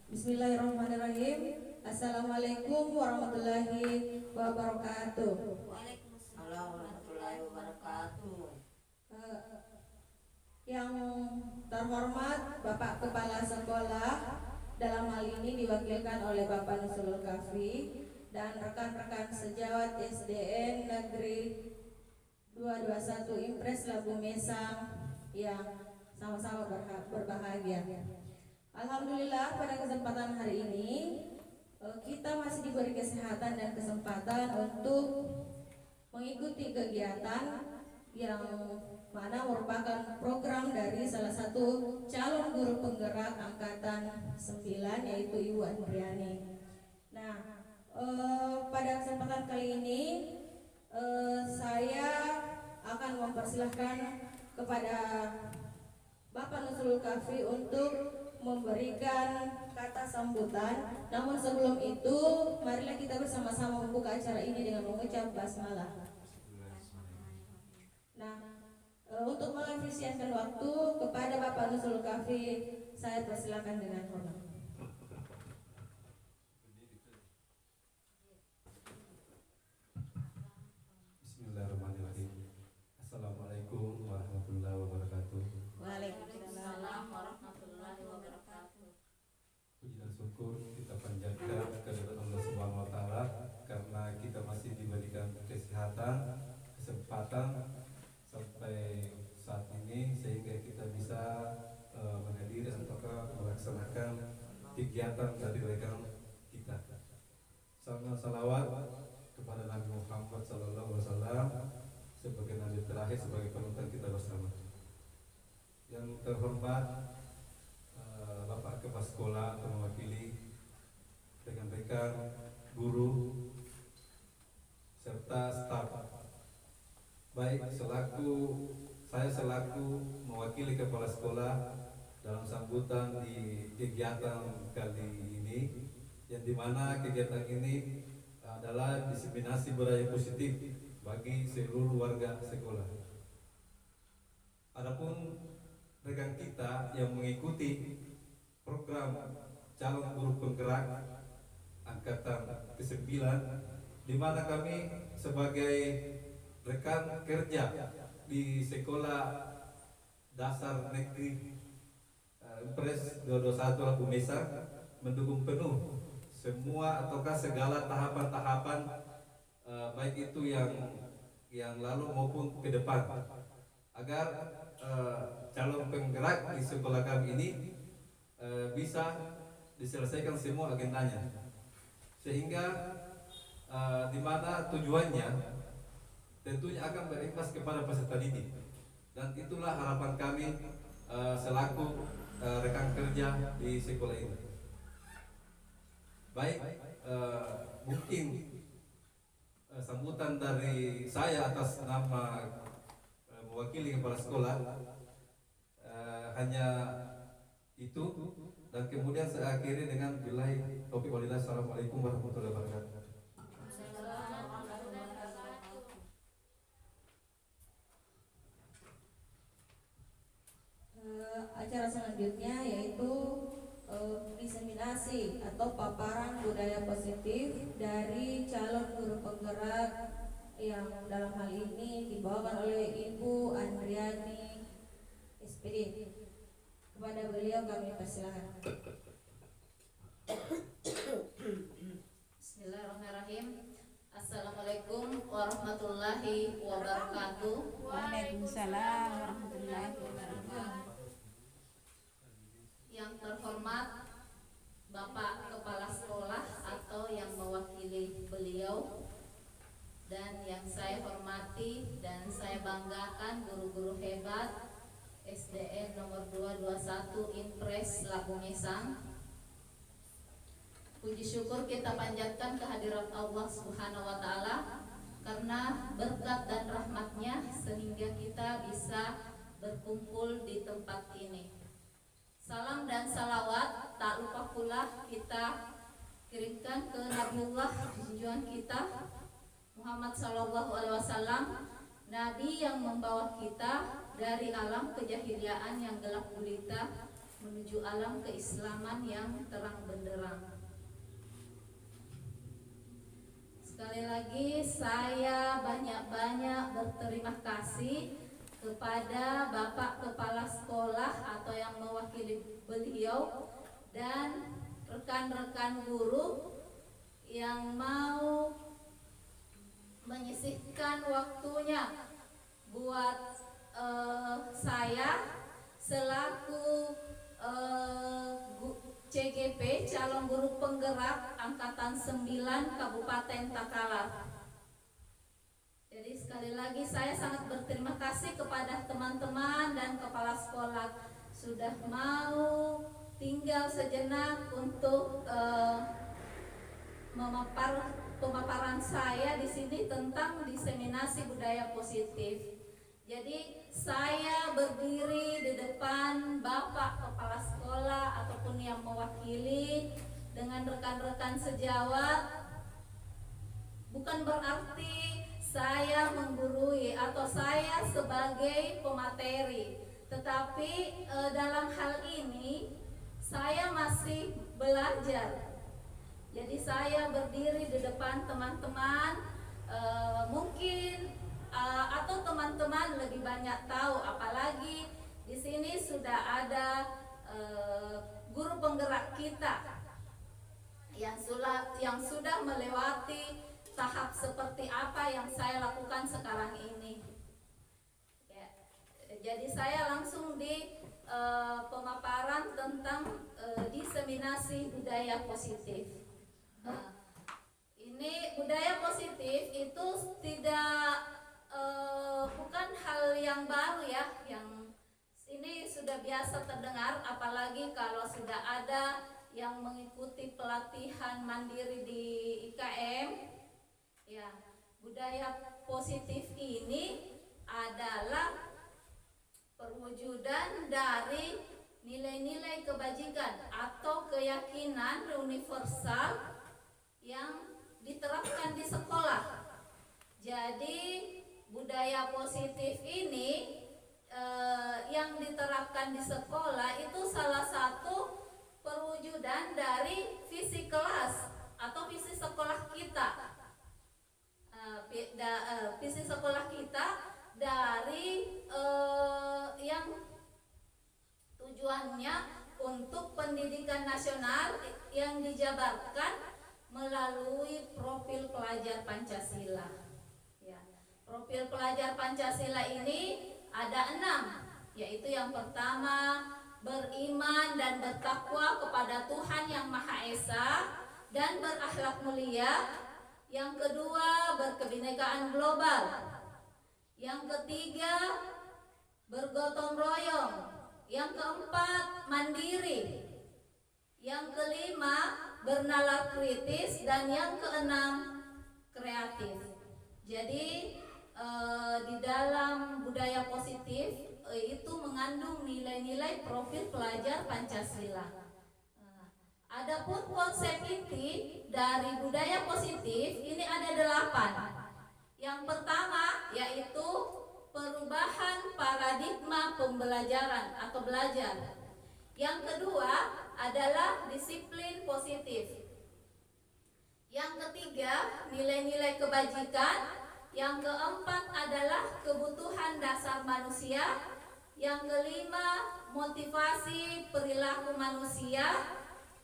Bismillahirrahmanirrahim. Assalamualaikum warahmatullahi wabarakatuh. Waalaikumsalam warahmatullahi wabarakatuh. Eh, yang terhormat Bapak Kepala Sekolah, dalam hal ini diwakilkan oleh Bapak Nuzulul Kafi dan rekan-rekan sejawat SDN Negeri 221 Impres Labu Mesang yang sama-sama berbahagia. Alhamdulillah pada kesempatan hari ini kita masih diberi kesehatan dan kesempatan untuk mengikuti kegiatan yang mana merupakan program dari salah satu calon guru penggerak angkatan 9, yaitu Ibu Andriani. Nah, pada kesempatan kali ini saya akan mempersilahkan kepada Bapak Nuzulul Kafi untuk memberikan kata sambutan. Namun sebelum itu, marilah kita bersama-sama membuka acara ini dengan mengucap basmalah. Nah, untuk mengefisienkan waktu, kepada Bapak Nuzulul Kafi saya persilakan dengan hormat. Bismillahirrahmanirrahim. Assalamualaikum warahmatullahi wabarakatuh. Waalaikumsalam warahmatullahi wabarakatuh. Puji dan syukur kita panjatkan kehadirat Allah Subhanahu wa taala karena kita masih diberikan kesehatan, kesempatan sampai saat ini sehingga kita bisa menghadiri atau melaksanakan kegiatan dari rekan kita. Salam salawat kepada Nabi Muhammad SAW sebagai nabi terakhir, sebagai penutup kita bersama. Yang terhormat Bapak Kepala Sekolah atau mewakili rekan-rekan guru serta staf. Baik, saya selaku mewakili kepala sekolah dalam sambutan di kegiatan kali ini, yang dimana kegiatan ini adalah diseminasi budaya positif bagi seluruh warga sekolah. Adapun rekan kita yang mengikuti program calon guru penggerak angkatan ke-9, di mana kami sebagai rekan kerja di Sekolah Dasar Negeri Impres 221 Labu Mesang mendukung penuh semua ataukah segala tahapan-tahapan baik itu yang lalu maupun ke depan agar calon penggerak di sekolah kami ini bisa diselesaikan semua agendanya, sehingga di mana tujuannya tentunya akan berimbas kepada peserta didik, dan itulah harapan kami selaku rekan kerja di sekolah ini. Baik, mungkin sambutan dari saya atas nama mewakili kepala sekolah hanya itu, dan kemudian saya akhiri dengan billahi taufiq walhidayah. Assalamualaikum warahmatullahi wabarakatuh. Acara selanjutnya yaitu diseminasi atau paparan budaya positif dari calon guru penggerak yang dalam hal ini dibawakan oleh Ibu Andriani SPD. Kepada beliau kami persilakan. Bismillahirrahmanirrahim. Assalamualaikum warahmatullahi wabarakatuh. Waalaikumsalam warahmatullahi wabarakatuh. Yang terhormat Bapak Kepala Sekolah atau yang mewakili beliau, dan yang saya hormati dan saya banggakan guru-guru hebat SDN nomor 221 Impres Labu Mesang. Puji syukur kita panjatkan kehadirat Allah Subhanahu wa taala karena berkat dan rahmatnya sehingga kita bisa berkumpul di tempat ini. Salam dan salawat tak lupa pula kita kirimkan ke Nabiullah junjungan kita Muhammad Sallallahu Alaihi Wasallam, Nabi yang membawa kita dari alam kejahiliaan yang gelap gulita menuju alam keislaman yang terang benderang. Sekali lagi saya banyak-banyak berterima kasih kepada Bapak Kepala Sekolah atau yang mewakili beliau dan rekan-rekan guru yang mau menyisihkan waktunya buat saya selaku CGP calon guru penggerak angkatan 9 Kabupaten Takalar. Jadi sekali lagi saya sangat berterima kasih kepada teman-teman dan kepala sekolah sudah mau tinggal sejenak untuk pemaparan saya di sini tentang diseminasi budaya positif. Jadi saya berdiri di depan Bapak Kepala Sekolah ataupun yang mewakili dengan rekan-rekan sejawat bukan berarti saya menggurui atau saya sebagai pemateri, tetapi dalam hal ini saya masih belajar. Jadi saya berdiri di depan teman-teman, mungkin atau teman-teman lebih banyak tahu, apalagi di sini sudah ada guru penggerak kita yang sudah melewati tahap seperti apa yang saya lakukan sekarang ini. Ya, jadi saya langsung di pemaparan tentang diseminasi budaya positif. Ini budaya positif itu tidak bukan hal yang baru ya, yang ini sudah biasa terdengar, apalagi kalau sudah ada yang mengikuti pelatihan mandiri di IKM. Ya, budaya positif ini adalah perwujudan dari nilai-nilai kebajikan atau keyakinan universal yang diterapkan di sekolah. Jadi budaya positif ini yang diterapkan di sekolah itu salah satu perwujudan dari visi kelas atau visi sekolah kita. Visi sekolah kita dari yang tujuannya untuk pendidikan nasional yang dijabarkan melalui profil pelajar Pancasila. Ya, profil pelajar Pancasila ini ada 6, yaitu yang pertama beriman dan bertakwa kepada Tuhan Yang Maha Esa dan berakhlak mulia. Yang kedua berkebinekaan global. Yang ketiga bergotong royong. Yang keempat mandiri. Yang kelima bernalar kritis dan yang keenam kreatif. Jadi di dalam budaya positif itu mengandung nilai-nilai profil pelajar Pancasila. Adapun konsep inti dari budaya positif ini ada 8. Yang pertama yaitu perubahan paradigma pembelajaran atau belajar. Yang kedua adalah disiplin positif. Yang ketiga nilai-nilai kebajikan. Yang keempat adalah kebutuhan dasar manusia. Yang kelima motivasi perilaku manusia.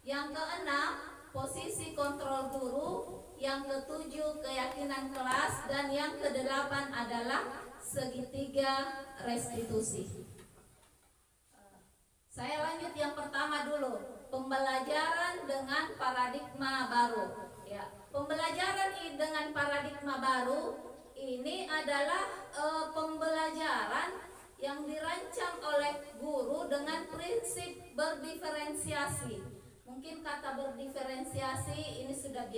Yang keenam posisi kontrol guru. Yang ketujuh keyakinan kelas. Dan yang kedelapan adalah segitiga restitusi. Saya lanjut yang pertama dulu, pembelajaran dengan paradigma baru. Ya, pembelajaran dengan paradigma baru ini adalah pembelajaran yang dirancang oleh guru dengan prinsip berdiferensiasi. Mungkin kata berdiferensiasi ini sudah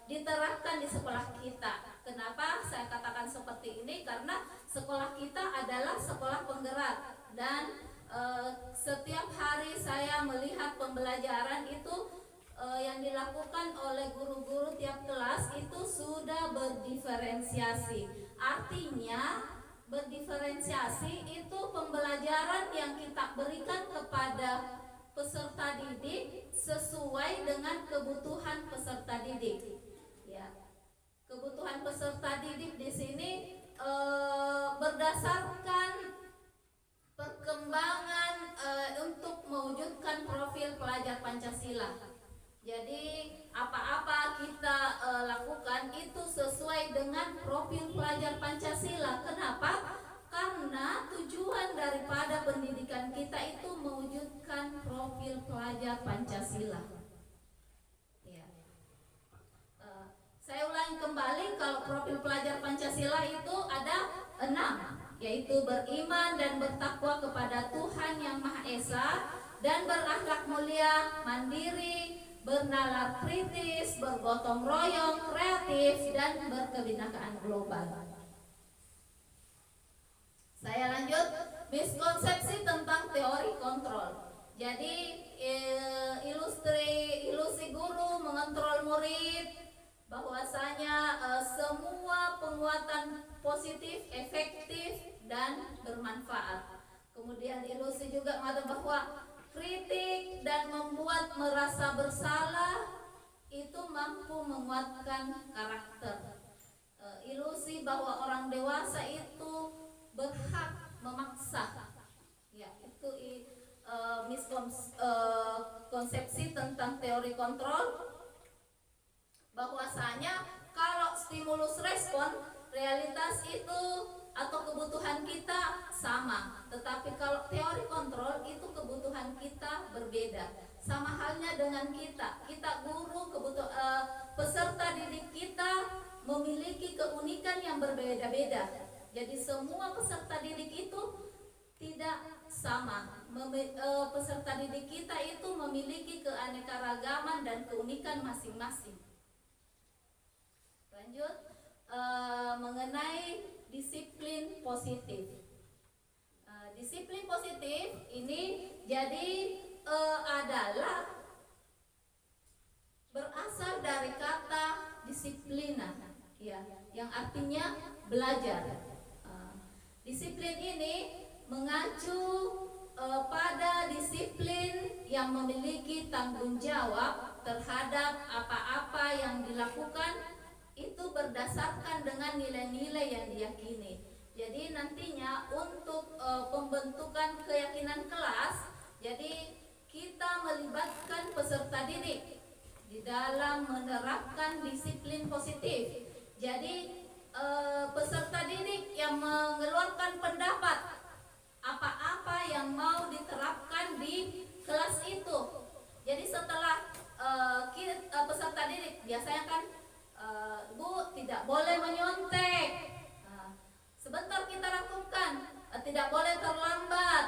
diterapkan di sekolah kita. Kenapa saya katakan seperti ini? Karena sekolah kita adalah sekolah penggerak dan setiap hari saya melihat pembelajaran itu yang dilakukan oleh guru-guru tiap kelas itu sudah berdiferensiasi. Artinya berdiferensiasi itu pembelajaran yang kita berikan kepada peserta didik sesuai dengan kebutuhan peserta didik. Ya, kebutuhan peserta didik di sini berdasarkan perkembangan untuk mewujudkan profil pelajar Pancasila. Jadi apa-apa kita lakukan itu sesuai dengan profil pelajar Pancasila. Kenapa? Karena tujuan daripada pendidikan kita itu mewujudkan profil pelajar Pancasila. Ya. Saya ulangi kembali, kalau profil pelajar Pancasila itu ada 6, yaitu beriman dan bertakwa kepada Tuhan Yang Maha Esa, dan berakhlak mulia, mandiri, bernalar kritis, bergotong royong, kreatif, dan berkebinekaan global. Saya lanjut, miskonsepsi tentang teori kontrol. Jadi ilusi guru mengontrol murid, bahwasanya semua penguatan positif, efektif, dan bermanfaat. Kemudian ilusi juga mengatakan bahwa kritik dan membuat merasa bersalah itu mampu menguatkan karakter. Ilusi bahwa orang dewasa itu berhak memaksa, ya itu miskonsepsi tentang teori kontrol, bahwasanya kalau stimulus respon, realitas itu atau kebutuhan kita sama, tetapi kalau teori kontrol itu kebutuhan kita berbeda. Sama halnya dengan kita guru, peserta didik kita memiliki keunikan yang berbeda-beda. Jadi semua peserta didik itu tidak sama. Peserta didik kita itu memiliki keanekaragaman dan keunikan masing-masing. Lanjut, mengenai disiplin positif. Disiplin positif ini jadi adalah berasal dari kata disiplina, ya, yang artinya belajar. Disiplin ini mengacu pada disiplin yang memiliki tanggung jawab terhadap apa-apa yang dilakukan itu berdasarkan dengan nilai-nilai yang diyakini. Jadi nantinya untuk pembentukan keyakinan kelas, jadi kita melibatkan peserta didik di dalam menerapkan disiplin positif. Jadi peserta didik yang mengeluarkan pendapat apa-apa yang mau diterapkan di kelas itu. Jadi setelah peserta didik biasanya kan, Bu, tidak boleh menyontek. Sebentar kita lakukan, tidak boleh terlambat.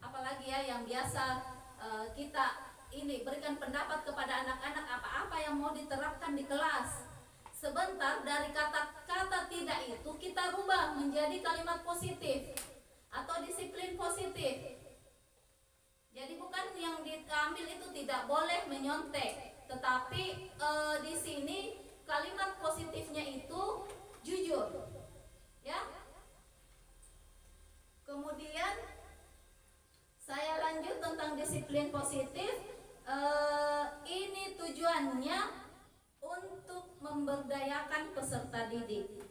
Apalagi ya yang biasa kita ini berikan pendapat kepada anak-anak apa-apa yang mau diterapkan di kelas. Sebentar dari kata-kata tidak itu kita rubah menjadi kalimat positif atau disiplin positif. Jadi bukan yang diambil itu tidak boleh menyontek, tetapi di sini kalimat positifnya itu jujur, ya. Kemudian saya lanjut tentang disiplin positif. Ini tujuannya untuk memberdayakan peserta didik,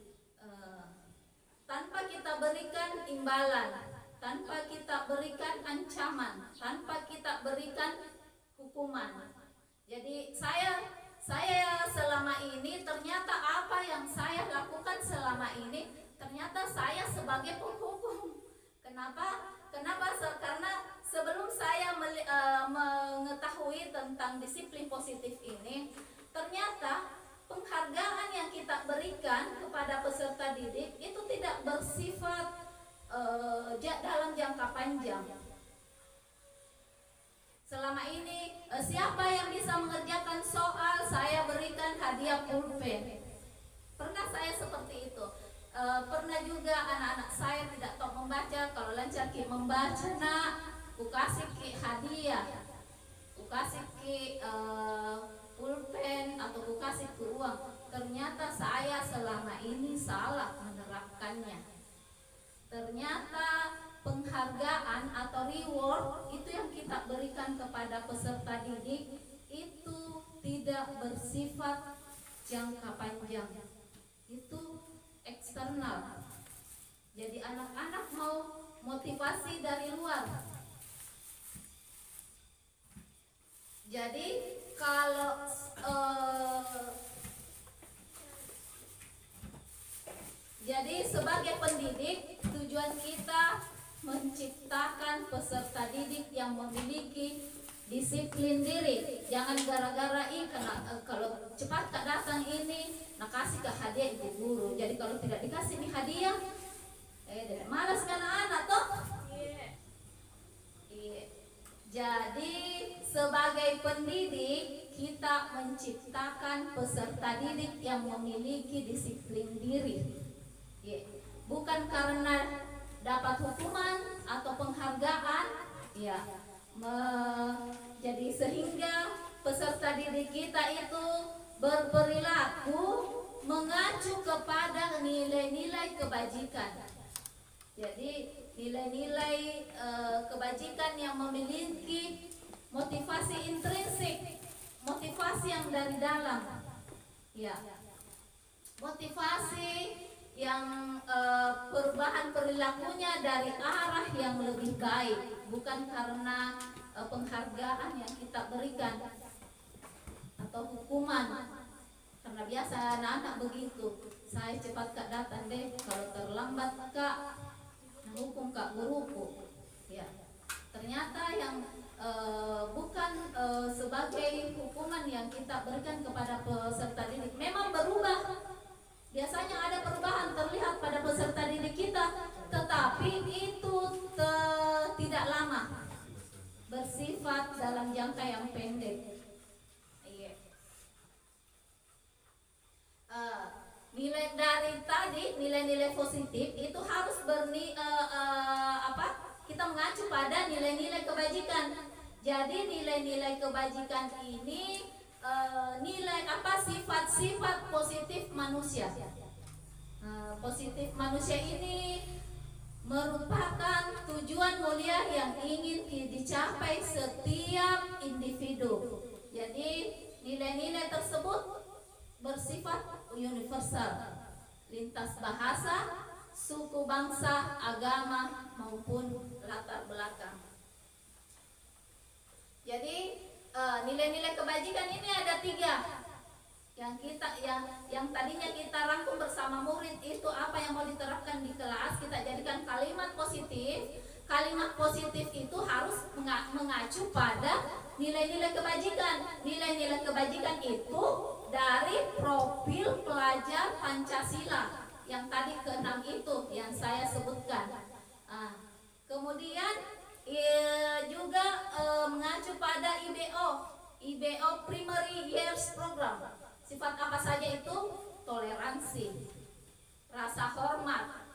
tanpa kita berikan imbalan, tanpa kita berikan ancaman, tanpa kita berikan hukuman. Jadi saya selama ini ternyata apa yang saya lakukan selama ini ternyata saya sebagai penghukum. Kenapa? Karena sebelum saya mengetahui tentang disiplin positif ini, ternyata penghargaan yang kita berikan kepada peserta didik itu tidak bersifat dalam jangka panjang. Selama ini siapa yang bisa mengerjakan soal, saya berikan hadiah pulpen. Pernah saya seperti itu. Pernah juga anak-anak saya tidak tahu membaca, kalau lancar ki membaca nak, ku kasih ki hadiah, ku kasih ki pulpen atau ku kasih ke uang. Ternyata saya selama ini salah menerapkannya. Ternyata penghargaan atau reward itu yang kita berikan kepada peserta didik itu tidak bersifat jangka panjang, itu eksternal. Jadi anak-anak mau motivasi dari luar. Jadi kalau jadi sebagai pendidik, tujuan kita menciptakan peserta didik yang memiliki disiplin diri. Jangan gara-gara kalau cepat Kak datang ini, nak kasih ke hadiah ibu guru. Jadi kalau tidak dikasih nih hadiah, malas kan anak toh? Iya. Jadi sebagai pendidik kita menciptakan peserta didik yang memiliki disiplin diri. Bukan karena dapat hukuman atau penghargaan, jadi sehingga peserta didik kita itu berperilaku mengacu kepada nilai-nilai kebajikan. Jadi nilai-nilai kebajikan yang memiliki motivasi intrinsik, motivasi yang dari dalam, motivasi yang perubahan perilakunya dari arah yang lebih baik, bukan karena penghargaan yang kita berikan atau hukuman. Karena biasa anak-anak begitu, saya cepat Kak datang deh, kalau terlambat Kak hukum Kak guruku. Ternyata yang bukan sebagai hukuman yang kita berikan kepada peserta didik memang berubah. Biasanya ada perubahan terlihat pada peserta didik kita, tetapi itu tidak lama, bersifat dalam jangka yang pendek. Nilai dari tadi, nilai-nilai positif itu harus kita mengacu pada nilai-nilai kebajikan. Jadi nilai-nilai kebajikan ini sifat-sifat positif manusia. Positif manusia ini merupakan tujuan mulia yang ingin dicapai setiap individu. Jadi nilai-nilai tersebut bersifat universal, lintas bahasa, suku, bangsa, agama maupun latar belakang. Jadi nilai-nilai kebajikan ini ada 3 yang tadinya kita rangkum bersama murid. Itu apa yang mau diterapkan di kelas, kita jadikan kalimat positif. Kalimat positif itu harus mengacu pada nilai-nilai kebajikan. Nilai-nilai kebajikan itu dari profil pelajar Pancasila yang tadi ke-6 itu yang saya sebutkan. Kemudian juga mengacu pada IBO Primary Years Program. Sifat apa saja itu? Toleransi, rasa hormat,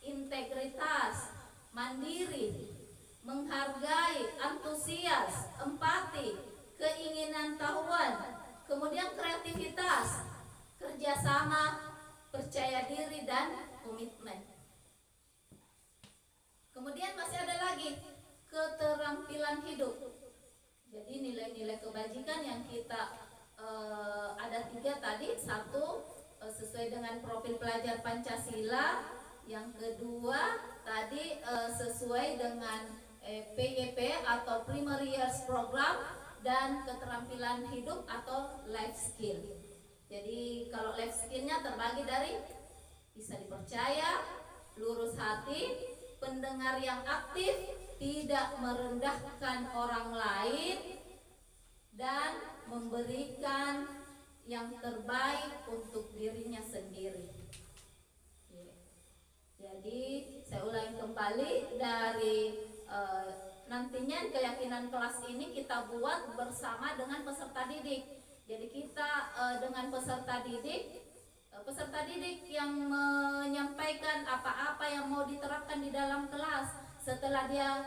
integritas, mandiri, menghargai, antusias, empati, keinginan tahuan, kemudian kreativitas, kerjasama, percaya diri, dan komitmen. Kemudian masih ada lagi keterampilan hidup. Jadi nilai-nilai kebajikan yang kita ada 3 tadi. 1 sesuai dengan profil pelajar Pancasila. Yang kedua tadi sesuai dengan PYP atau Primary Years Program, dan keterampilan hidup atau life skill. Jadi kalau life skillnya terbagi dari bisa dipercaya, lurus hati, pendengar yang aktif, tidak merendahkan orang lain, dan memberikan yang terbaik untuk dirinya sendiri. Jadi saya ulangi kembali dari nantinya keyakinan kelas ini kita buat bersama dengan peserta didik. Jadi kita dengan peserta didik yang menyampaikan apa-apa yang mau diterapkan di dalam kelas. Setelah dia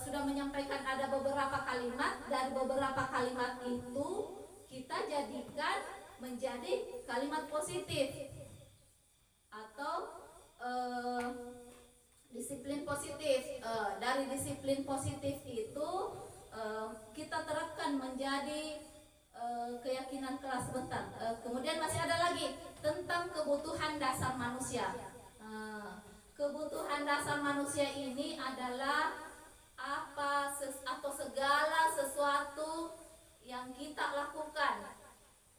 sudah menyampaikan ada beberapa kalimat, dari beberapa kalimat itu kita jadikan menjadi kalimat positif atau Disiplin positif. Dari disiplin positif itu kita terapkan menjadi keyakinan kelas bentar. Kemudian masih ada lagi tentang kebutuhan dasar manusia. Kebutuhan dasar manusia ini adalah atau segala sesuatu yang kita lakukan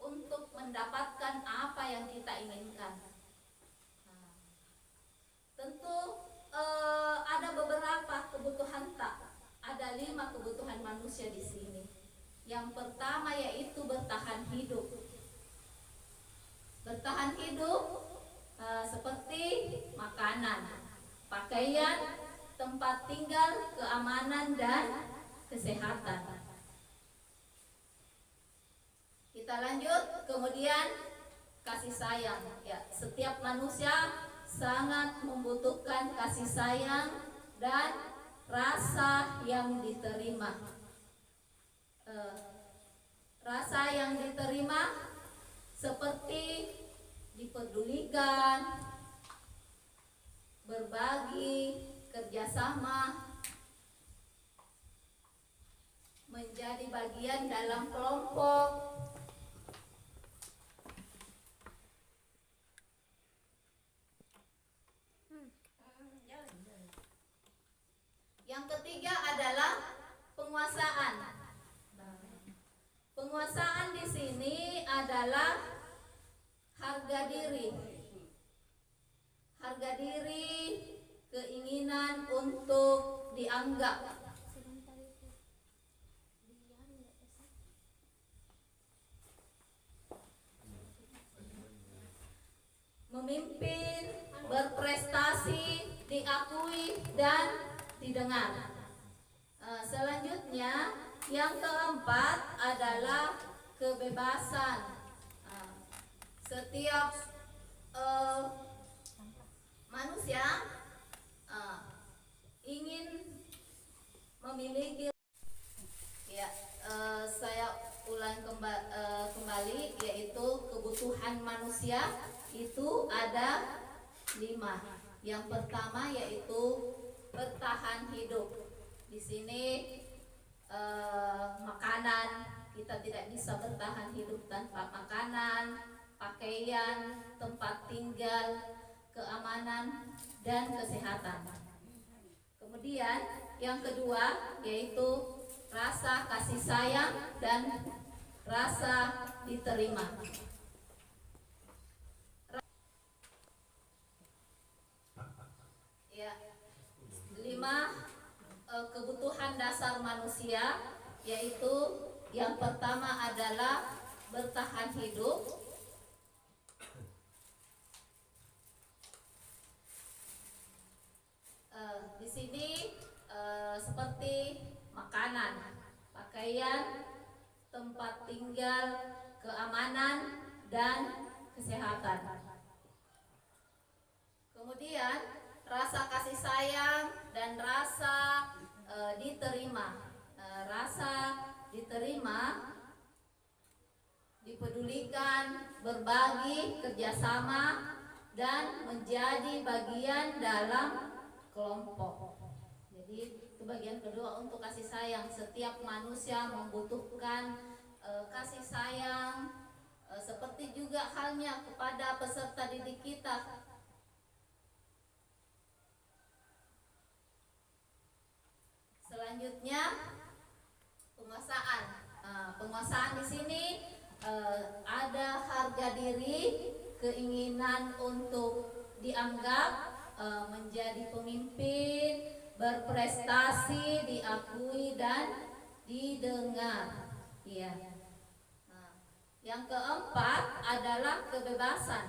untuk mendapatkan apa yang kita inginkan. Tentu ada beberapa kebutuhan tak. Ada 5 kebutuhan manusia di sini. Yang pertama yaitu bertahan hidup. Bertahan hidup seperti makanan, pakaian, tempat tinggal, keamanan dan kesehatan. Kita lanjut, kemudian kasih sayang. Ya, setiap manusia sangat membutuhkan kasih sayang dan rasa yang diterima. Rasa yang diterima seperti dipedulikan, berbagi, kerjasama, menjadi bagian dalam kelompok. Yang ketiga adalah penguasaan. Penguasaan di sini adalah harga diri. Harga diri, keinginan untuk dianggap. Memimpin, berprestasi, diakui dan didengar. Selanjutnya yang keempat adalah kebebasan. Setiap manusia ingin memiliki, ya, saya ulang kembali, yaitu kebutuhan manusia itu ada 5. Yang pertama yaitu bertahan hidup. Di sini makanan, kita tidak bisa bertahan hidup tanpa makanan, pakaian, tempat tinggal, keamanan dan kesehatan. Kemudian yang kedua yaitu rasa kasih sayang dan rasa diterima. Ya, 5 kebutuhan dasar manusia, yaitu yang pertama adalah bertahan hidup, di sini seperti makanan, pakaian, tempat tinggal, keamanan dan kesehatan. Kemudian rasa kasih sayang dan rasa diterima. Rasa diterima, dipedulikan, berbagi, kerjasama dan menjadi bagian dalam kelompok. Jadi itu bagian kedua untuk kasih sayang. Setiap manusia membutuhkan kasih sayang, seperti juga halnya kepada peserta didik kita. Selanjutnya penguasaan. Penguasaan di sini ada harga diri, keinginan untuk dianggap, menjadi pemimpin, berprestasi, diakui dan didengar. Ya. Yang keempat adalah kebebasan.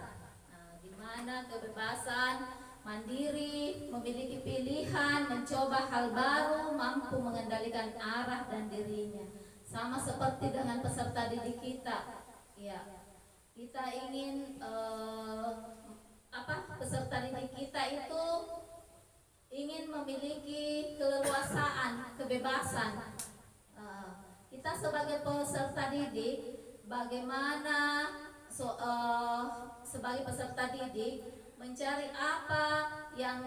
Di mana kebebasan mandiri, memiliki pilihan, mencoba hal baru, mampu mengendalikan arah dan dirinya. Sama seperti dengan peserta didik kita. Ya, kita ingin peserta didik kita itu ingin memiliki keleluasaan, kebebasan. Kita sebagai peserta didik, bagaimana sebagai peserta didik mencari apa yang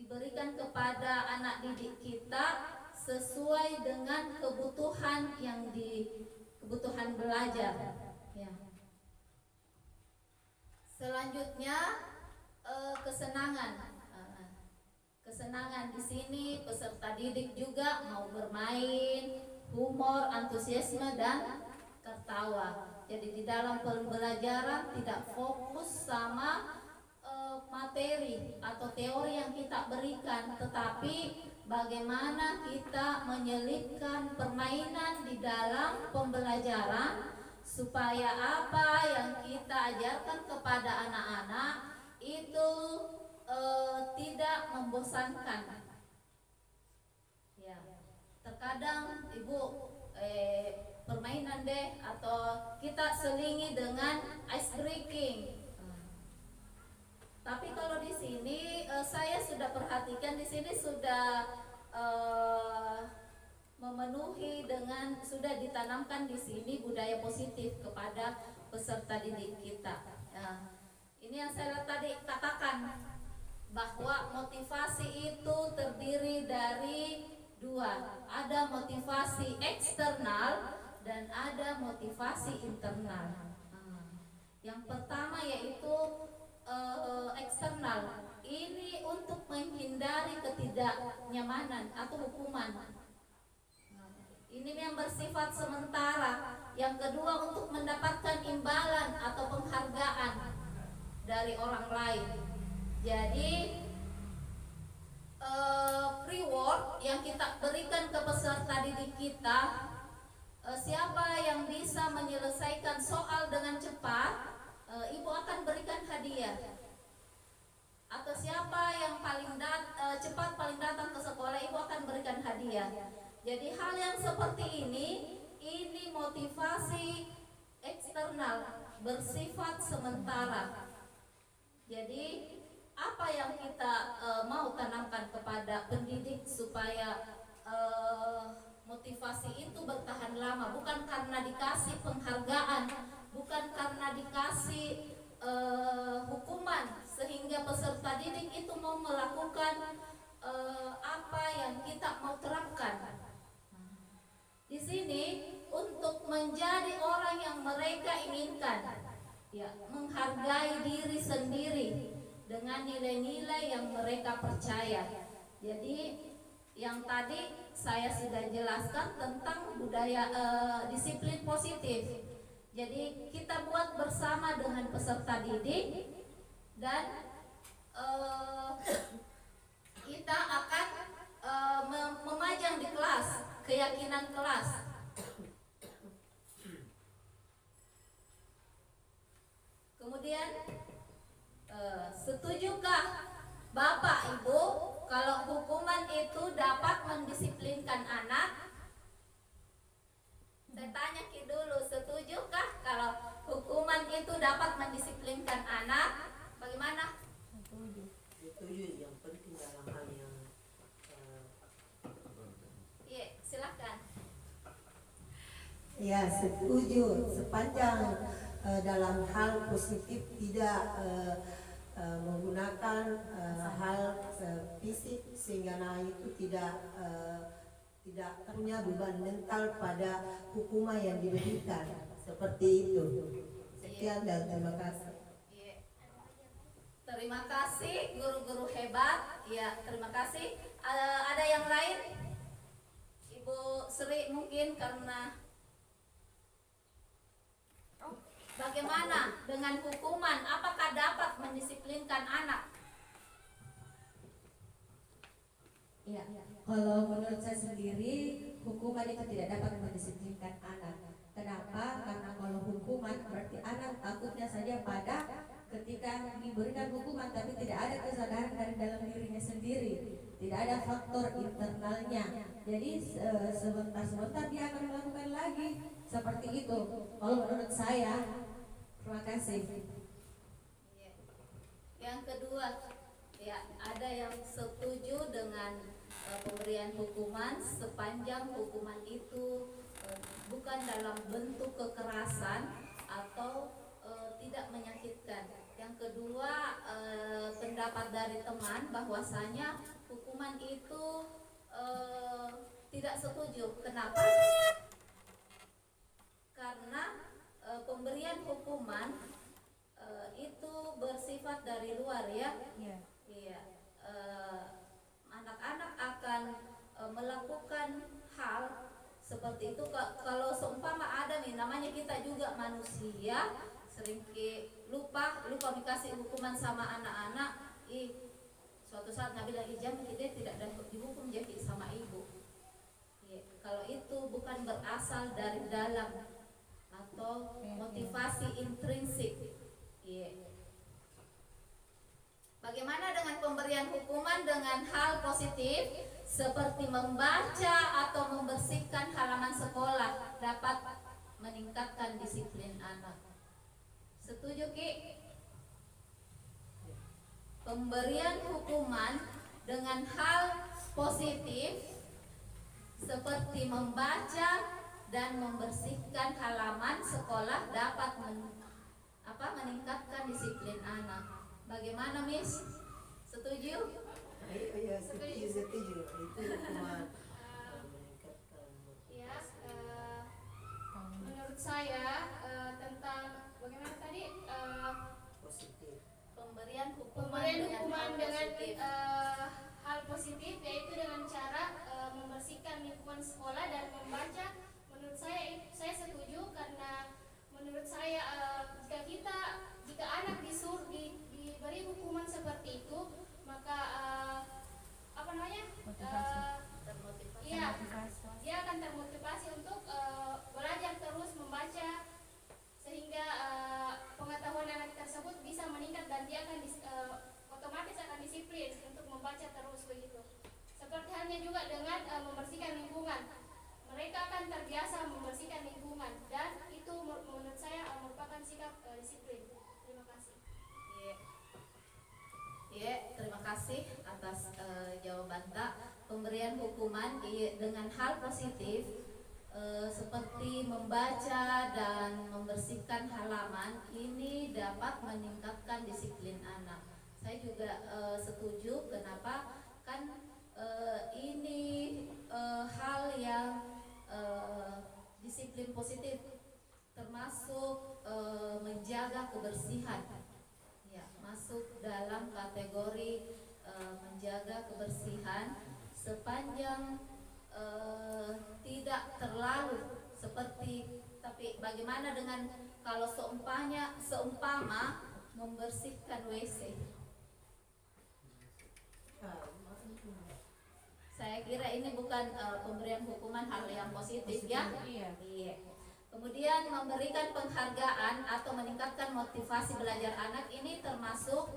diberikan kepada anak didik kita sesuai dengan kebutuhan kebutuhan belajar. Ya. Selanjutnya kesenangan. Kesenangan di sini peserta didik juga mau bermain, humor, antusiasme dan tertawa. Jadi di dalam pembelajaran tidak fokus sama materi atau teori yang kita berikan, tetapi bagaimana kita menyelipkan permainan di dalam pembelajaran supaya apa yang kita ajarkan kepada anak-anak itu tidak membosankan. Ya, terkadang ibu permainan deh atau kita selingi dengan ice breaking. Tapi kalau di sini saya sudah perhatikan di sini sudah memenuhi dengan sudah ditanamkan di sini budaya positif kepada peserta didik kita. Ya, ini yang saya tadi katakan bahwa motivasi itu terdiri dari dua, ada motivasi eksternal dan ada motivasi internal. Yang pertama yaitu eksternal, ini untuk menghindari ketidaknyamanan atau hukuman. Ini yang bersifat sementara. Yang kedua untuk mendapatkan imbalan atau penghargaan dari orang lain. Jadi reward yang kita berikan ke peserta didik kita, siapa yang bisa menyelesaikan soal dengan cepat, ibu akan berikan hadiah. Atau siapa yang cepat paling datang ke sekolah, ibu akan berikan hadiah. Jadi hal yang seperti ini motivasi eksternal, bersifat sementara. Jadi apa yang kita mau tanamkan kepada pendidik supaya motivasi itu bertahan lama, bukan karena dikasih penghargaan, bukan karena dikasih hukuman sehingga peserta didik itu mau melakukan apa yang kita mau terapkan. Di sini untuk menjadi orang yang mereka inginkan, ya, menghargai diri sendiri dengan nilai-nilai yang mereka percaya. Jadi yang tadi saya sudah jelaskan tentang budaya disiplin positif. Jadi kita buat bersama dengan peserta didik dan kita akan memajang di kelas keyakinan kelas. Kemudian setujukah Bapak Ibu kalau hukuman itu dapat mendisiplinkan anak? Saya tanya Ki dulu, setujukah kalau hukuman itu dapat mendisiplinkan anak? Bagaimana? Setuju, yang penting dalam hal yang Iya, silakan. ya setuju sepanjang dalam hal positif, tidak menggunakan hal fisik sehingga itu tidak punya beban mental pada hukuman yang diberikan, seperti itu. Sekian dan terima kasih. Terima kasih guru-guru hebat. Ya, terima kasih. Ada yang lain? Ibu Sri mungkin karena bagaimana dengan hukuman? Apakah dapat mendisiplinkan anak? Ya, kalau menurut saya sendiri hukuman itu tidak dapat mendisiplinkan anak. Kenapa? Karena kalau hukuman berarti anak takutnya saja pada ketika diberikan hukuman tapi tidak ada kesadaran dari dalam dirinya sendiri, tidak ada faktor internalnya. Jadi sebentar-sebentar dia akan melakukan lagi seperti itu. Kalau menurut saya, terima kasih. Yang kedua, ya ada yang setuju dengan pemberian hukuman sepanjang hukuman itu bukan dalam bentuk kekerasan atau tidak menyakitkan. Yang kedua, pendapat dari teman bahwasanya hukuman itu tidak setuju. Kenapa? Karena pemberian hukuman itu bersifat dari luar ya. Iya. Iya. Anak-anak akan melakukan hal seperti itu. Kalau seumpama ada nih, namanya kita juga manusia, sering lupa dikasih hukuman sama anak-anak. Suatu saat Nabi lagi jam kita tidak dapat dihukum jadi sama ibu. Ya, kalau itu bukan berasal dari dalam atau motivasi intrinsik. Ya. Bagaimana dengan pemberian hukuman dengan hal positif seperti membaca atau membersihkan halaman sekolah dapat meningkatkan disiplin anak? Setuju Ki? Pemberian hukuman dengan hal positif seperti membaca dan membersihkan halaman sekolah dapat meningkatkan disiplin anak. Bagaimana Miss? Setuju? Iya, setuju. Itu hukuman. Ya, menurut saya tentang bagaimana tadi Positif. Pemberian hukuman dengan hal positif, yaitu dengan cara membersihkan lingkungan sekolah dan membaca. Menurut saya setuju, karena menurut saya jika anak diberi hukuman seperti itu, maka dia akan termotivasi untuk belajar terus membaca, sehingga pengetahuan anak tersebut bisa meningkat dan dia akan otomatis akan disiplin untuk membaca terus begitu. Seperti halnya juga dengan membersihkan lingkungan, mereka akan terbiasa membersihkan lingkungan, dan itu menurut saya merupakan sikap disiplin. Terima kasih. Terima kasih atas jawaban Tak. Pemberian hukuman dengan hal positif seperti membaca dan membersihkan halaman ini dapat meningkatkan disiplin anak. Saya juga setuju. Kenapa? Kan ini hal yang disiplin positif, termasuk menjaga kebersihan. Ya, masuk dalam kategori menjaga kebersihan sepanjang tidak terlalu seperti. Tapi bagaimana dengan kalau seumpama membersihkan WC? Saya kira ini bukan pemberian hukuman hal yang positif ya. Iya. Kemudian memberikan penghargaan atau meningkatkan motivasi belajar anak ini termasuk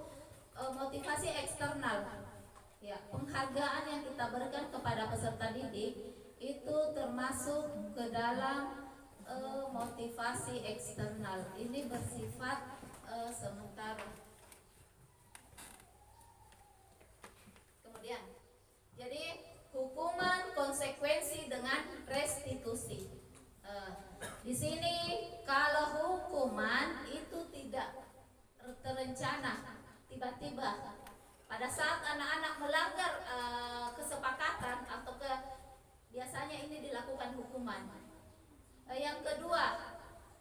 motivasi eksternal. Ya, penghargaan yang kita berikan kepada peserta didik itu termasuk ke dalam motivasi eksternal. Ini bersifat sementara. Kemudian, jadi hukuman konsekuensi dengan restitusi. Di sini kalau hukuman itu tidak terencana, tiba-tiba pada saat anak-anak melanggar kesepakatan atau biasanya ini dilakukan hukuman. Yang kedua,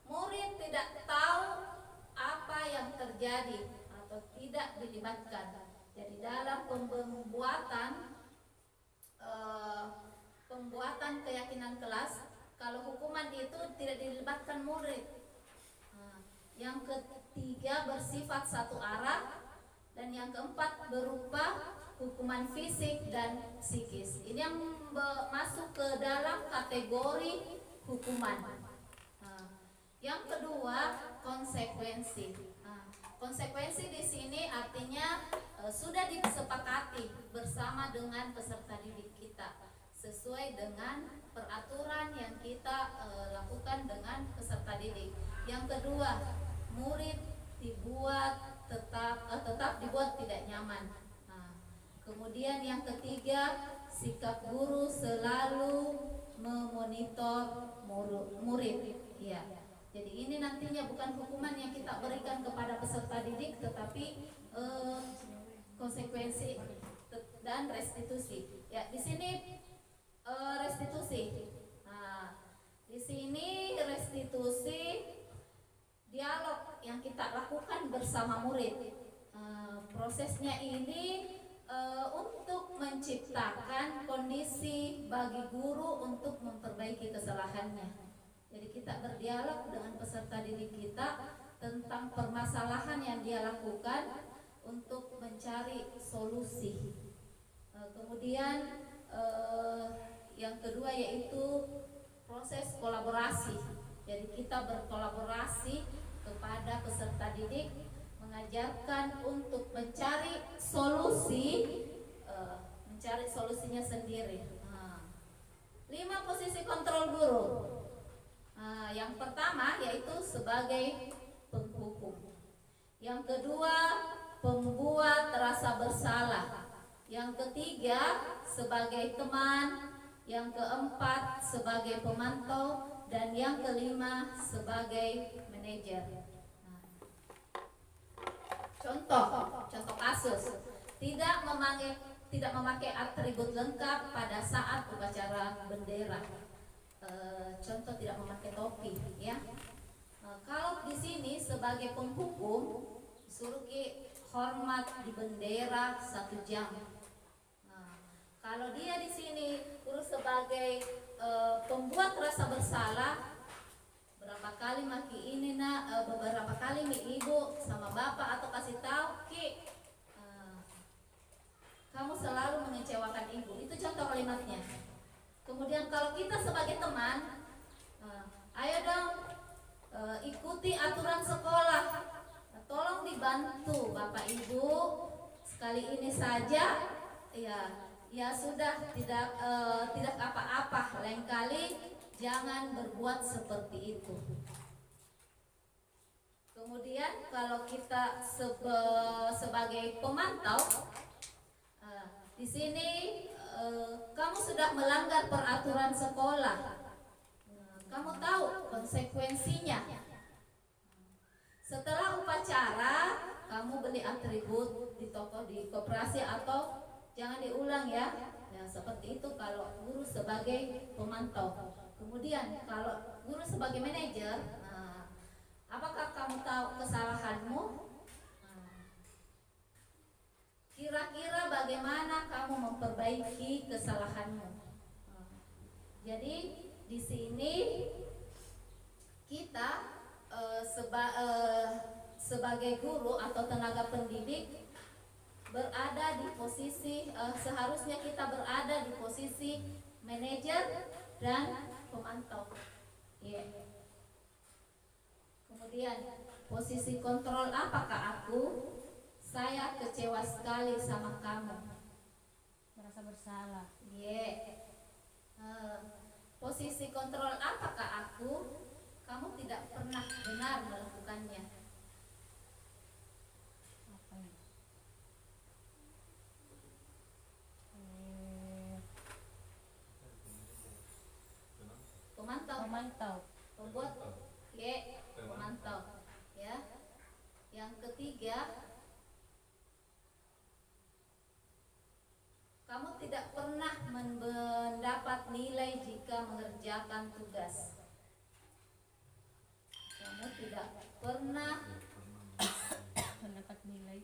murid tidak tahu apa yang terjadi atau tidak dilibatkan. Jadi dalam pembuatan keyakinan kelas, kalau hukuman itu tidak dilibatkan murid. Yang ketiga bersifat satu arah, dan yang keempat berupa hukuman fisik dan psikis. Ini yang masuk ke dalam kategori hukuman. Yang kedua konsekuensi. Konsekuensi di sini artinya sudah disepakati bersama dengan peserta didik kita sesuai dengan peraturan yang kita lakukan dengan peserta didik. Yang kedua, murid tetap dibuat tidak nyaman. Kemudian yang ketiga, sikap guru selalu memonitor murid. Ya. Jadi ini nantinya bukan hukuman yang kita berikan kepada peserta didik, tetapi konsekuensi dan restitusi. Ya, di sini restitusi. Nah, di sini restitusi dialog yang kita lakukan bersama murid. Prosesnya ini untuk menciptakan kondisi bagi guru untuk memperbaiki kesalahannya. Jadi kita berdialog dengan peserta didik kita tentang permasalahan yang dia lakukan untuk mencari solusi. Kemudian yang kedua yaitu proses kolaborasi. Jadi kita berkolaborasi kepada peserta didik, mengajarkan untuk mencari solusinya sendiri. 5 posisi kontrol guru. Yang pertama yaitu sebagai penghukum. Yang kedua, pembuat rasa bersalah. Yang ketiga, sebagai teman. Yang keempat, sebagai pemantau. Dan yang kelima, sebagai manajer. Contoh kasus, tidak memakai atribut lengkap pada saat upacara bendera. Contoh tidak memakai topi, ya. Kalau di sini sebagai penghukum disuruh hormat di bendera 1 jam. Kalau dia di sini terus sebagai pembuat rasa bersalah, berapa kali maki ini beberapa kali ibu sama bapak atau kasih tahu kamu selalu mengecewakan ibu. Itu contoh kalimatnya. Kemudian kalau kita sebagai teman, ayo dong ikuti aturan sekolah. Tolong dibantu Bapak Ibu, sekali ini saja ya sudah, tidak apa-apa, lain kali jangan berbuat seperti itu. Kemudian kalau kita sebagai pemantau, di sini kamu sudah melanggar peraturan sekolah. Kamu tahu konsekuensinya. Setelah upacara, kamu beli atribut di toko, di koperasi, atau jangan diulang ya. Seperti itu kalau guru sebagai pemantau. Kemudian kalau guru sebagai manajer, apakah kamu tahu kesalahanmu? Kira-kira bagaimana kamu memperbaiki kesalahanmu? Jadi di sini kita sebagai guru atau tenaga pendidik berada di posisi seharusnya kita berada di posisi manajer dan pemantau. Kemudian posisi kontrol, apakah aku? Saya kecewa sekali sama kamu. Merasa bersalah. Posisi kontrol, apakah aku? Kamu tidak pernah benar melakukannya. Apa ya? Pemantau. Pembuat. Pemantau. Ya. Yang ketiga, kamu tidak pernah mendapat nilai jika mengerjakan tugas. Kamu tidak pernah Mendapat nilai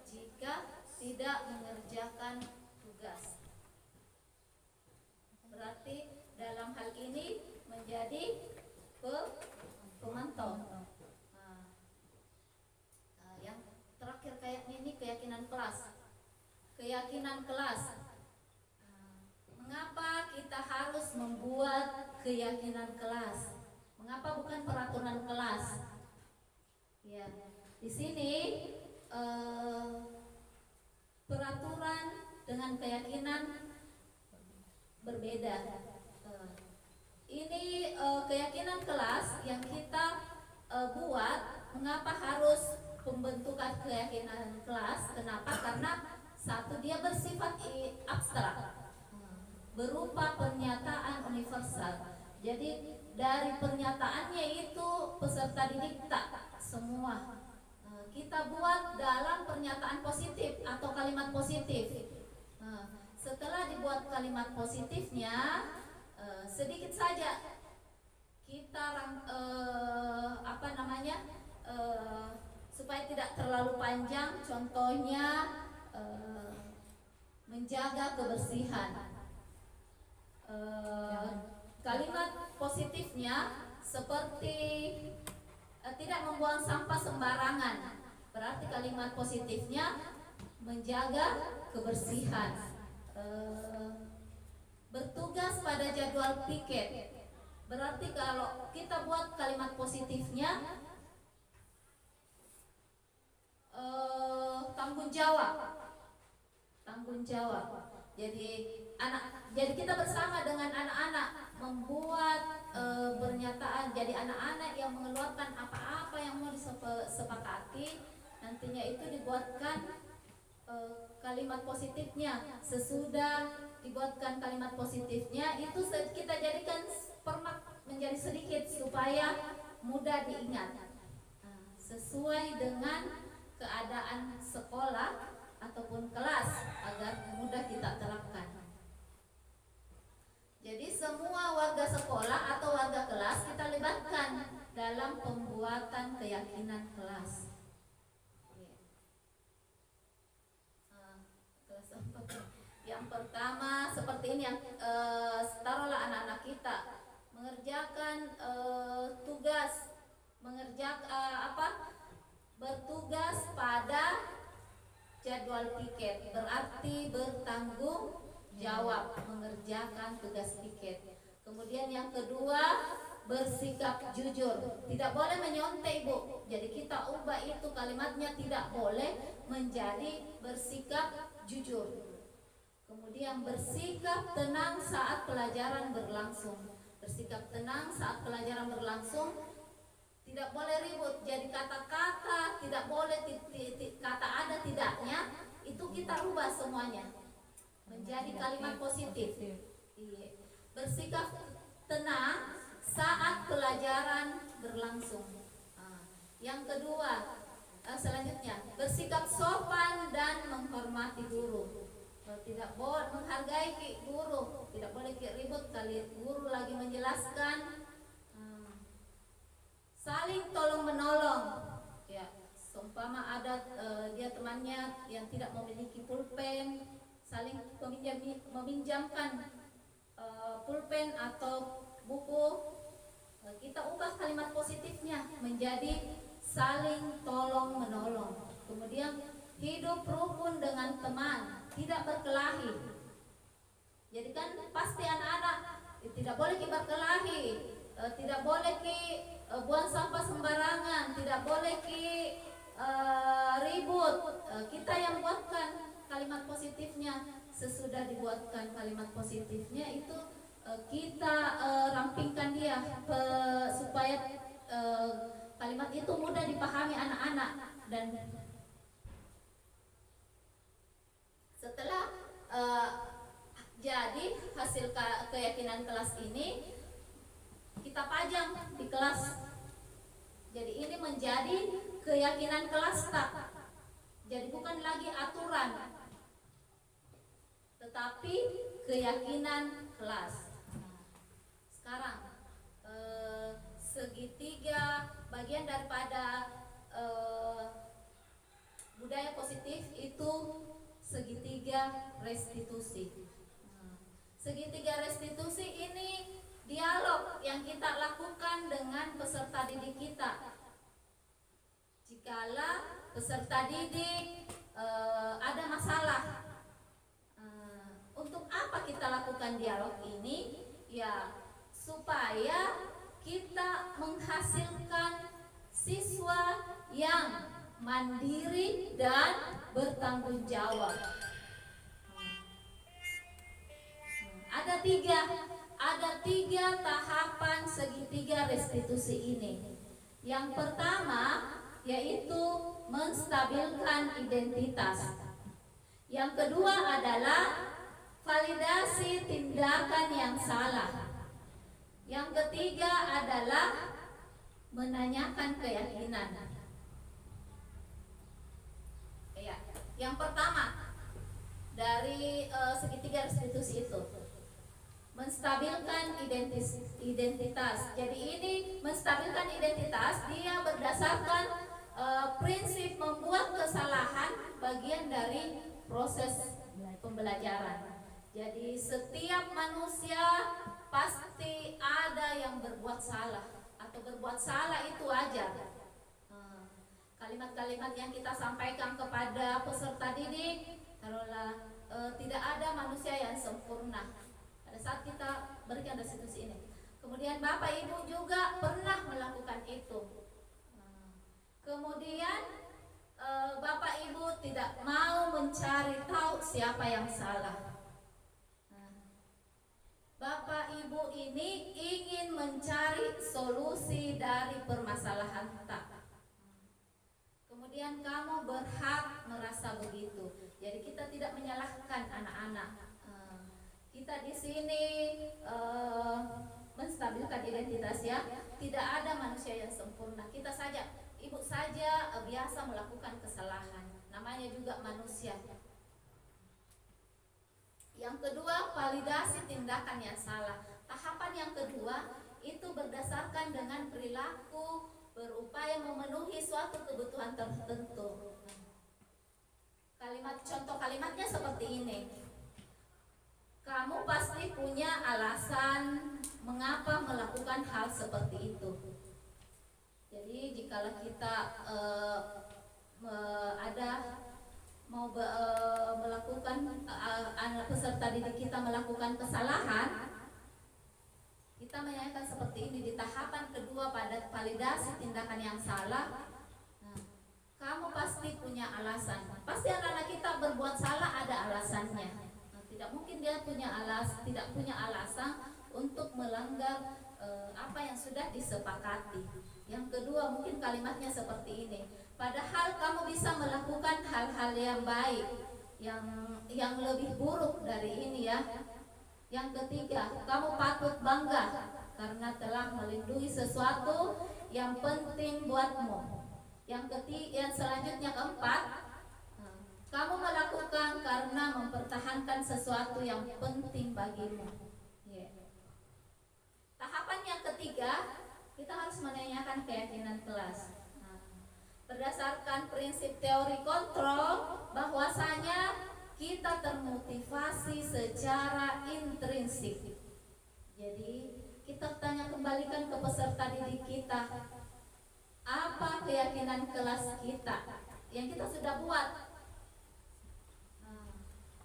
jika tidak mengerjakan tugas. Berarti dalam hal ini menjadi pemantau. Yang terakhir kayaknya ini keyakinan kelas. Mengapa kita harus membuat keyakinan kelas? Mengapa bukan peraturan kelas? Ya, di sini peraturan dengan keyakinan berbeda. Ini keyakinan kelas yang kita buat. Mengapa harus pembentukan keyakinan kelas? Kenapa? Karena satu, dia bersifat abstrak, berupa pernyataan universal. Jadi dari pernyataannya itu peserta didik tak semua kita buat dalam pernyataan positif atau kalimat positif. Setelah dibuat kalimat positifnya, sedikit saja kita supaya tidak terlalu panjang. Contohnya menjaga kebersihan. Kalimat positifnya seperti tidak membuang sampah sembarangan. Berarti kalimat positifnya menjaga kebersihan. Bertugas pada jadwal piket. Berarti kalau kita buat kalimat positifnya tanggung jawab. Jadi kita bersama dengan anak-anak membuat pernyataan. Jadi anak-anak yang mengeluarkan apa-apa yang mau disepakati, nantinya itu dibuatkan kalimat positifnya. Sesudah dibuatkan kalimat positifnya, itu kita jadikan permak menjadi sedikit supaya mudah diingat, sesuai dengan keadaan sekolah ataupun kelas, agar mudah kita terapkan. Jadi semua warga sekolah atau warga kelas kita libatkan dalam pembuatan keyakinan kelas. Yang pertama seperti ini, yang taruhlah anak-anak kita mengerjakan tugas, bertugas pada jadwal piket, berarti bertanggung jawab mengerjakan tugas piket. Kemudian yang kedua, bersikap jujur, tidak boleh menyontek, Bu. Jadi kita ubah itu kalimatnya, tidak boleh menjadi bersikap jujur. Kemudian bersikap tenang saat pelajaran berlangsung. Bersikap tenang saat pelajaran berlangsung, tidak boleh ribut. Jadi kata-kata tidak boleh, kata ada tidaknya itu kita rubah semuanya menjadi kalimat positif. Bersikap tenang saat pelajaran berlangsung. Yang kedua, selanjutnya bersikap sopan dan menghormati guru. Tidak boleh menghargai guru, tidak boleh ribut kali guru lagi menjelaskan. Saling tolong menolong. Ya, seumpama ada dia temannya yang tidak memiliki pulpen, saling meminjamkan pulpen atau buku. Kita ubah kalimat positifnya menjadi saling tolong menolong. Kemudian hidup rukun dengan teman, tidak berkelahi. Jadi kan pasti anak-anak tidak boleh berkelahi, tidak boleh buang sampah sembarangan, tidak boleh ribut. Kita yang buatkan kalimat positifnya. Sesudah dibuatkan kalimat positifnya itu kita rampingkan dia supaya kalimat itu mudah dipahami anak-anak. Dan setelah jadi hasil keyakinan kelas ini kita pajang di kelas. Jadi ini menjadi keyakinan kelas tak. Jadi bukan lagi aturan, tetapi keyakinan kelas. Sekarang segitiga, bagian daripada budaya positif itu segitiga restitusi. Segitiga restitusi ini dialog yang kita lakukan dengan peserta didik kita. Jikalau peserta didik ada masalah, untuk apa kita lakukan dialog ini? Ya, supaya kita menghasilkan siswa yang mandiri dan bertanggung jawab. Ada tiga tahapan segitiga restitusi ini. Yang pertama yaitu menstabilkan identitas. Yang kedua adalah validasi tindakan yang salah. Yang ketiga adalah menanyakan keyakinan. Yang pertama dari segitiga restitusi itu menstabilkan identitas. Jadi ini menstabilkan identitas, dia berdasarkan prinsip membuat kesalahan bagian dari proses pembelajaran. Jadi setiap manusia pasti ada yang berbuat salah atau berbuat salah itu wajar. Kalimat-kalimat yang kita sampaikan kepada peserta didik, taruhlah tidak ada manusia yang sempurna pada saat kita berikan restitusi ini. Kemudian Bapak Ibu juga pernah melakukan itu. Kemudian Bapak Ibu tidak mau mencari tahu siapa yang salah. Bapak Ibu ini ingin mencari solusi dari permasalahan tak. Kemudian kamu berhak merasa begitu. Jadi kita tidak menyalahkan anak-anak. Kita di sini menstabilkan identitas ya. Tidak ada manusia yang sempurna. Kita saja, ibu saja biasa melakukan kesalahan. Namanya juga manusia. Yang kedua, validasi tindakan yang salah. Tahapan yang kedua itu berdasarkan dengan perilaku, berupaya memenuhi suatu kebutuhan tertentu. Contoh kalimatnya seperti ini. Kamu pasti punya alasan mengapa melakukan hal seperti itu. Jadi jikalau kita melakukan anak peserta didik kita melakukan kesalahan, kita menanyakan seperti ini di tahapan kedua pada validasi tindakan yang salah. Kamu pasti punya alasan. Pasti anak-anak kita berbuat salah ada alasannya. Tidak mungkin dia tidak punya alasan untuk melanggar apa yang sudah disepakati. Yang kedua mungkin kalimatnya seperti ini. Padahal kamu bisa melakukan hal-hal yang baik, yang lebih buruk dari ini ya. Yang ketiga, kamu patut bangga karena telah melindungi sesuatu yang penting buatmu. Yang selanjutnya keempat, kamu melakukan karena mempertahankan sesuatu yang penting bagimu. Tahapan yang ketiga, kita harus menanyakan keyakinan kelas. Berdasarkan prinsip teori kontrol, bahwasanya kita termotivasi secara intrinsik. Jadi kita kembalikan ke peserta didik kita, apa keyakinan kelas kita yang kita sudah buat,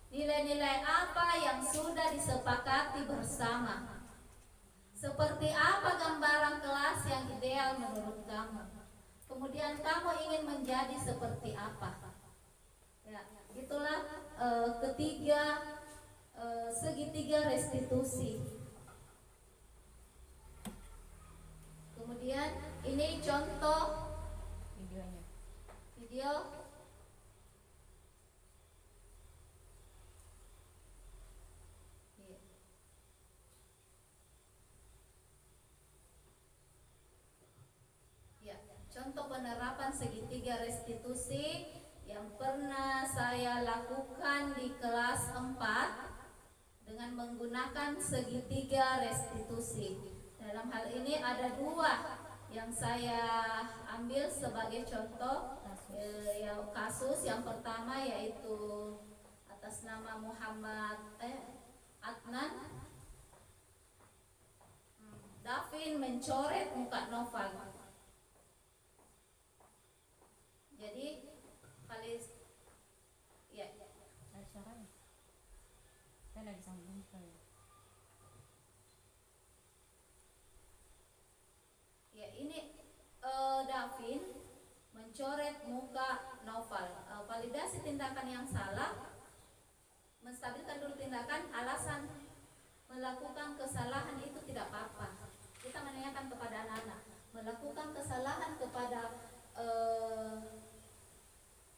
nilai-nilai apa yang sudah disepakati bersama, seperti apa gambaran kelas yang ideal menurut kamu, kemudian kamu ingin menjadi seperti apa. Ya, itulah segitiga restitusi. Kemudian ini contoh video. Ya, contoh penerapan segitiga restitusi yang pernah saya lakukan di kelas 4 dengan menggunakan segitiga restitusi. Dalam hal ini ada dua yang saya ambil sebagai contoh kasus. Yang pertama yaitu atas nama Muhammad Adnan. Davin mencoret muka novel. Jadi Ada suaranya. Saya lagi sambung saya. Ya, ini Davin mencoret muka novel. Validasi tindakan yang salah, menstabilkan dulu tindakan, alasan melakukan kesalahan itu tidak apa-apa. Kita menanyakan kepada anak-anak, melakukan kesalahan kepada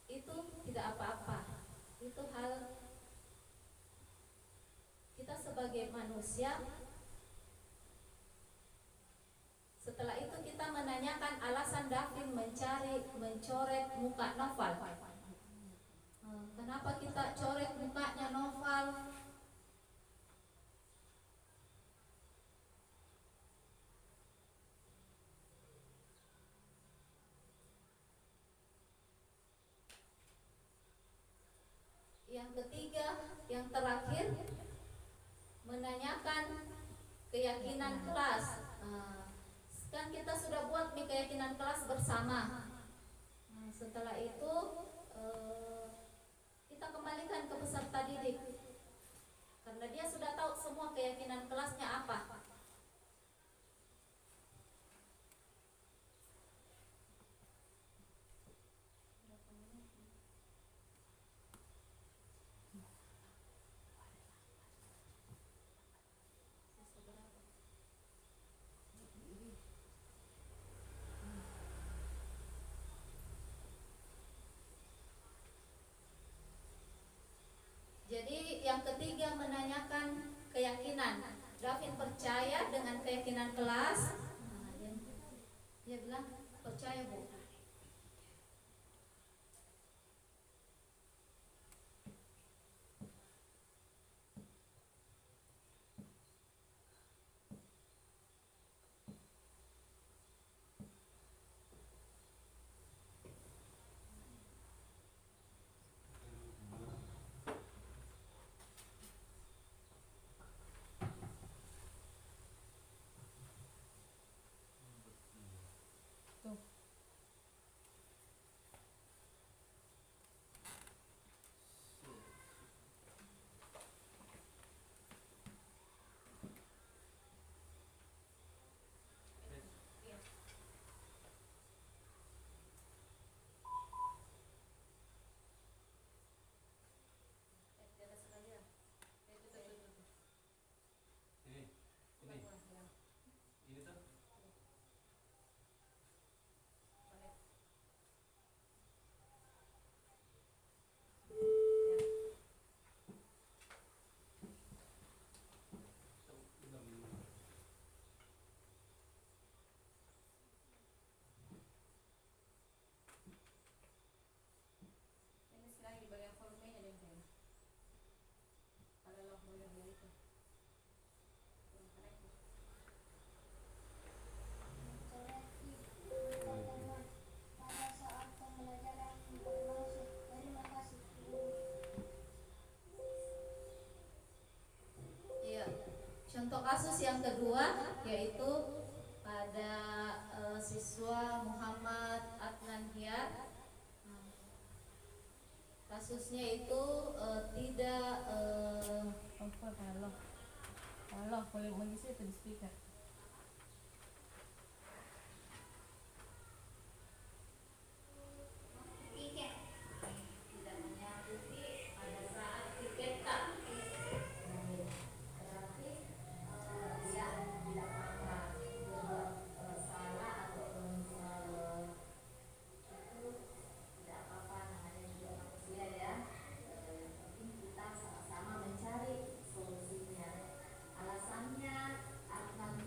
itu tidak apa-apa. Itu hal kita sebagai manusia. Setelah itu kita menanyakan alasan Davin mencoret muka novel. Kenapa kita coret mukanya Noval? Yang ketiga, yang terakhir, menanyakan keyakinan kelas. Kan kita sudah buat nih keyakinan kelas bersama. Setelah itu kita kembalikan ke peserta didik, karena dia sudah tahu semua keyakinan kelasnya apa. Jadi yang ketiga menanyakan keyakinan. Davin percaya dengan keyakinan kelas. Dia bilang percaya Bu. Contoh kasus yang kedua yaitu pada siswa Muhammad Adnan Hiat. Kasusnya itu tidak Allah boleh mengisi itu di speaker. sama mencari solusinya. Alasannya Adnan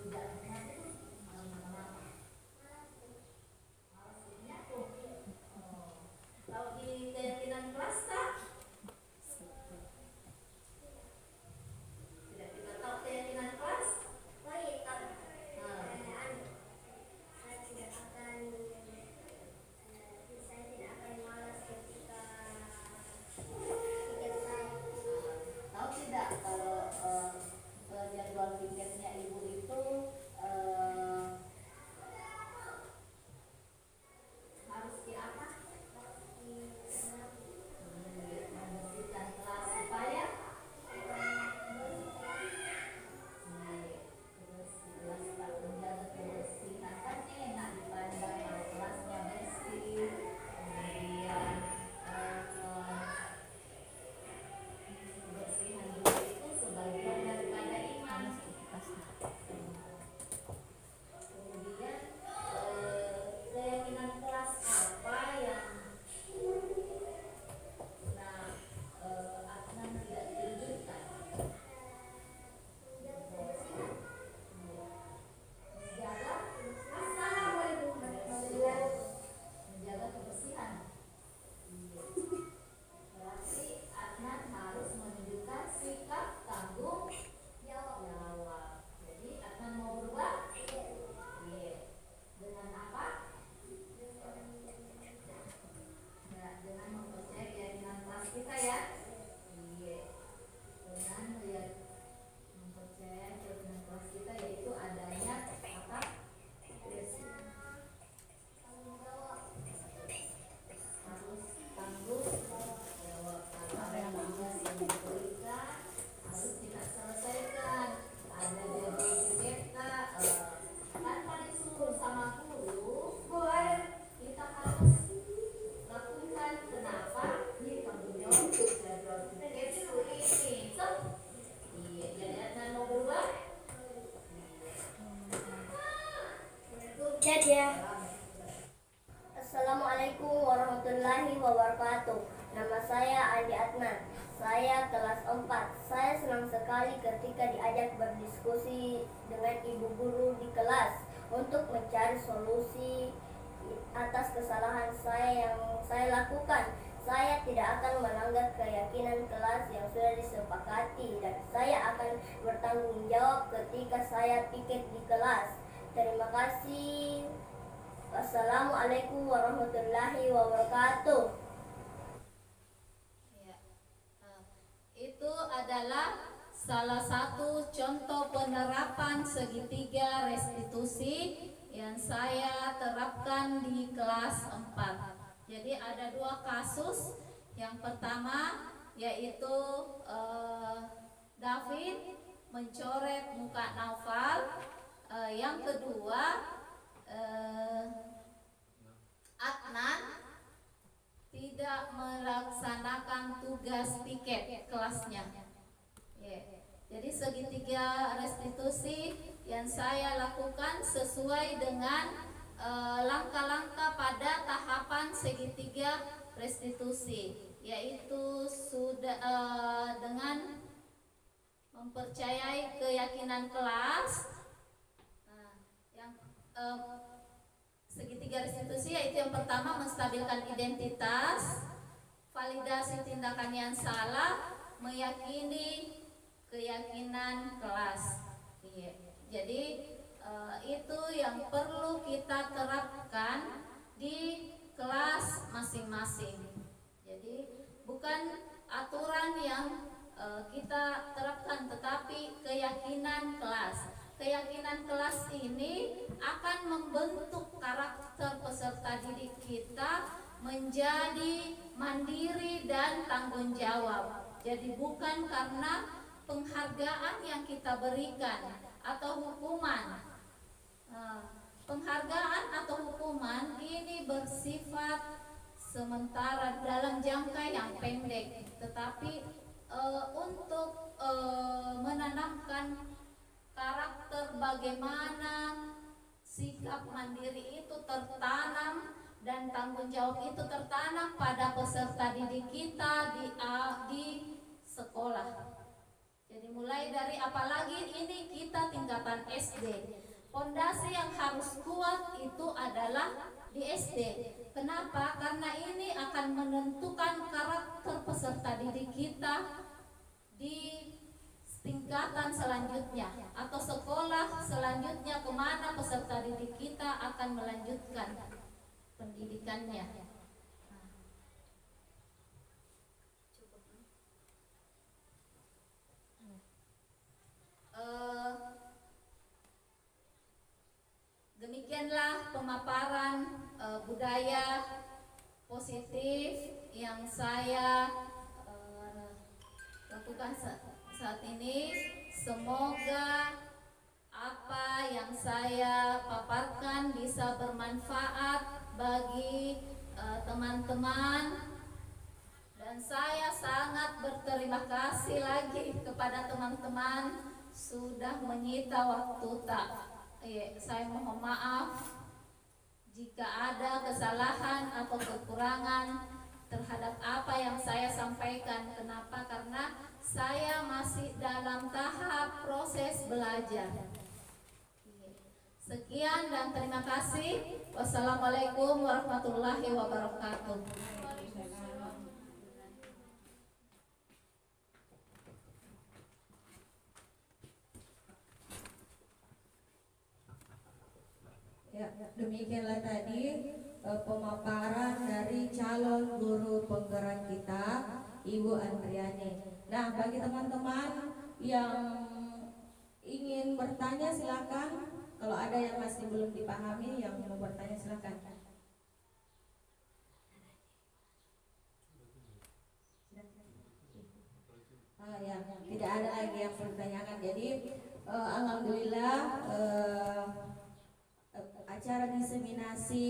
Dadah. Assalamualaikum warahmatullahi wabarakatuh. Nama saya Andi Adnan. Saya kelas 4. Saya senang sekali ketika diajak berdiskusi dengan ibu guru di kelas untuk mencari solusi atas kesalahan saya yang saya lakukan. Saya tidak akan melanggar keyakinan kelas yang sudah disepakati dan saya akan bertanggung jawab ketika saya piket di kelas. Terima kasih. Wassalamualaikum warahmatullahi wabarakatuh. Ya. Itu adalah salah satu contoh penerapan segitiga restitusi yang saya terapkan di kelas 4. Jadi ada 2 kasus. Yang pertama yaitu David mencoret muka Naufal. Yang kedua Adnan tidak melaksanakan tugas piket kelasnya. Jadi segitiga restitusi yang saya lakukan sesuai dengan langkah-langkah pada tahapan segitiga restitusi, yaitu sudah dengan mempercayai keyakinan kelas. Yang segitiga restitusi yaitu yang pertama menstabilkan identitas, validasi tindakan yang salah, meyakini keyakinan kelas. Jadi itu yang perlu kita terapkan di kelas masing-masing. Jadi bukan aturan yang kita terapkan, tetapi keyakinan kelas. Keyakinan kelas ini akan membentuk karakter peserta didik kita menjadi mandiri dan tanggung jawab. Jadi bukan karena penghargaan yang kita berikan atau hukuman. Penghargaan atau hukuman ini bersifat sementara dalam jangka yang pendek, tetapi untuk menanamkan karakter bagaimana sikap mandiri itu tertanam dan tanggung jawab itu tertanam pada peserta didik kita di sekolah. Jadi mulai dari, apalagi ini kita tingkatan SD, fondasi yang harus kuat itu adalah di SD. Kenapa? Karena ini akan menentukan karakter peserta didik kita di tingkatan selanjutnya atau sekolah selanjutnya, kemana peserta didik kita akan melanjutkan pendidikannya. Demikianlah pemaparan budaya positif yang saya lakukan saat ini. Semoga apa yang saya paparkan bisa bermanfaat bagi teman-teman, dan saya sangat berterima kasih lagi kepada teman-teman sudah menyita waktu tak. Saya mohon maaf jika ada kesalahan atau kekurangan terhadap apa yang saya sampaikan. Kenapa? Karena saya masih dalam tahap proses belajar. Sekian dan terima kasih. Wassalamualaikum warahmatullahi wabarakatuh. Ya, demikianlah tadi pemaparan dari calon guru penggerak kita, Ibu Andriani. Nah, bagi teman-teman yang ingin bertanya silakan. Kalau ada yang masih belum dipahami yang mau bertanya silakan. Ya, tidak ada lagi yang perlu ditanyakan. Jadi alhamdulillah acara diseminasi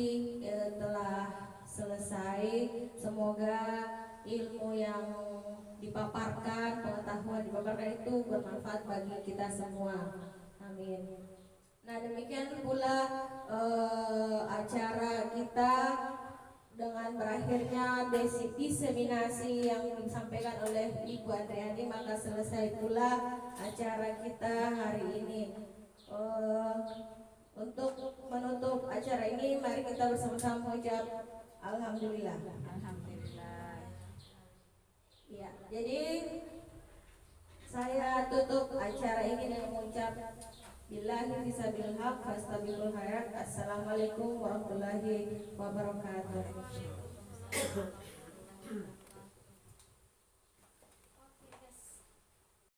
telah selesai. Semoga ilmu yang dipaparkan, pengetahuan dipaparkan itu bermanfaat bagi kita semua. Amin. Nah, demikian pula diseminasi yang disampaikan oleh Ibu Andriani, maka selesai pula acara kita hari ini. Untuk menutup acara ini, mari kita bersama-sama mengucap Alhamdulillah. Alhamdulillah. Ya, jadi saya tutup acara ini dengan mengucap Billahi fisabilil haq fastabiqul khairat. Assalamualaikum warahmatullahi wabarakatuh.